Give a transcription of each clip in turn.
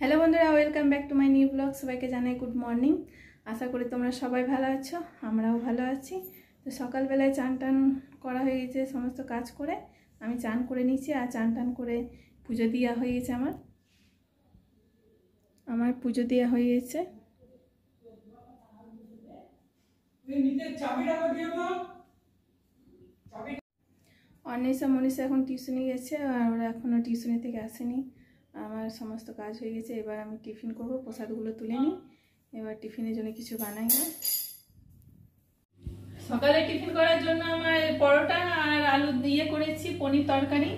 Hello बंधुरा welcome back to my new blog. सबाइके जानाई गुड मर्निंग। आशा करी तोमरा सबाई भालो आछो, आमराओ भालो आछि। तो सकाल बेलाय चान टान करा हये गेछे, समस्त काज करे आमी चान करे निয়েছি। আর चान टान करे पुजो दिया हये गेछे। आमार पुजो दिया हये गेछे। অনিশা মনীষা এখন টিউশনে গেছে আর ওরা এখনো টিউশনি থেকে আসেনি। আমার সমস্ত কাজ হয়ে গেছে, এবার আমি টিফিন করব। প্রসাদগুলো তুলে নিই, এবার টিফিনের জন্য কিছু বানাই না। সকালে টিফিন করার জন্য আমার পরোটা আর আলু দিয়ে করেছি পনির তরকারি।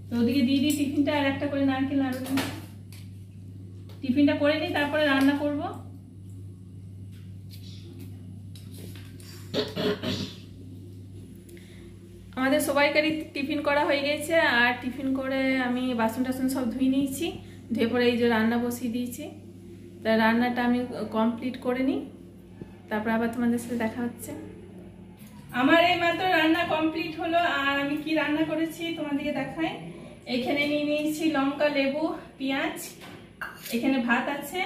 তো ওদিকে দিয়ে দিই টিফিনটা, আর একটা করে নারকেল নাড়ু দিই। টিফিনটা করে নিই, তারপরে রান্না করব। আমাদের সবাইকারই টিফিন করা হয়ে গেছে, আর টিফিন করে আমি বাসন টাসন সব ধুয়ে নিয়েছি। ধুয়ে পরে এই যে রান্না বসিয়ে দিয়েছি। তা রান্নাটা আমি কমপ্লিট করে নিই, তারপর আবার তোমাদের সাথে দেখা হচ্ছে। আমার এই মাত্র রান্না কমপ্লিট হলো, আর আমি কি রান্না করেছি তোমাদেরকে দেখাই। এখানে নিয়ে নিয়েছি লঙ্কা, লেবু, পেঁয়াজ। এখানে ভাত আছে,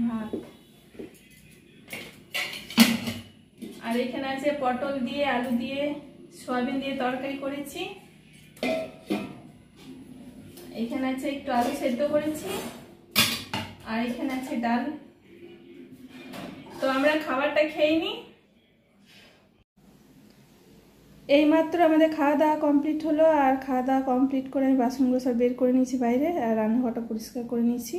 ভাত। আর এখানে আছে পটল দিয়ে, আলু দিয়ে, সয়াবিন দিয়ে তরকারি করেছি। এখানে আছে একটু আলু সেদ্ধ করেছি, আর এখানে আছে ডাল। তো আমরা খাবারটা খেয়ে নিই। এইমাত্র আমাদের খাওয়া দাওয়া কমপ্লিট হলো, আর খাওয়া দাওয়া কমপ্লিট করে আমি বাসনগুলো সব বের করে নিয়েছি বাইরে, আর রান্নাঘরটা পরিষ্কার করে নিয়েছি।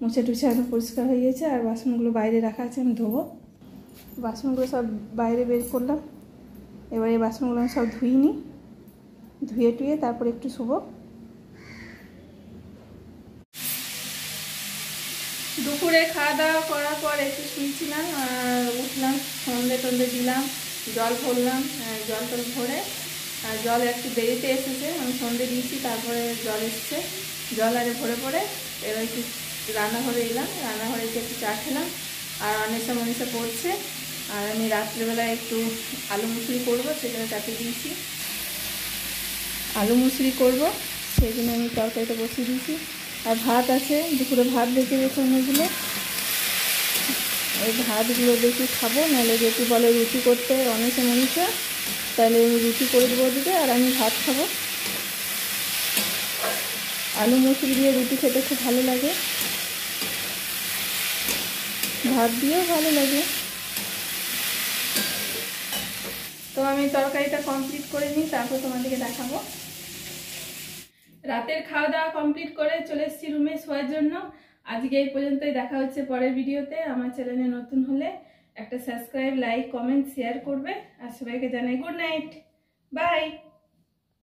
মুছে টুছে একদম পরিষ্কার হয়ে গেছে, আর বাসনগুলো বাইরে রাখা আছে, আমি ধোবো। বাসনগুলো সব বাইরে বের করলাম। এবার এই বাসনগুলো আমি সব ধুয়ে নিই, ধুয়ে টুয়ে তারপরে একটু শুবো। দুপুরে খাওয়া দাওয়া করার পর একটু শুয়েছিলাম, আর উঠলাম, সন্ধে টন্ধে দিলাম, জল ভরলাম। জল টল ভরে, আর জল একটু দেরিতে এসেছে, আমি সন্ধে দিয়েছি তারপরে জল এসছে। জল আরে ভরে পরে এবার একটু রান্নাঘরে এলাম, রান্নাঘরে এসে একটু চা খেলাম। আর অনিশা মনীষা পড়ছে, আর আমি রাত্রেবেলায় একটু আলু মুসুরি করবো, সেখানে চাপিয়ে দিয়েছি। আলু মুসুরি করবো, সেই জন্য আমি তরকারিটা বসিয়ে দিয়েছি। আর ভাত আছে, দুপুরে ভাত বেঁচে গেছে অনেকগুলো। এই ভাতগুলো দেখি খাবো, নাহলে যদি বলে রুটি করতে অনিশা মনীষা, তাহলে আমি রুটি করে দেবো ওদিকে, আর আমি ভাত খাবো। আলু মুসুরি দিয়ে রুটি খেতে খুব ভালো লাগে, ভাত দিয়েও ভালো লাগে। তো আমি তরকারিটা কমপ্লিট করে নিই, তারপর তোমাদেরকে দেখাবো। রাতের খাওয়া দাওয়া কমপ্লিট করে চলে এসেছি রুমে শোয়ার জন্য। আজকে এই পর্যন্তই, দেখা হচ্ছে পরের ভিডিওতে। আমার চ্যানেলে নতুন হলে একটা সাবস্ক্রাইব, লাইক, কমেন্ট, শেয়ার করবে। আর সবাইকে জানাই গুড নাইট, বাই।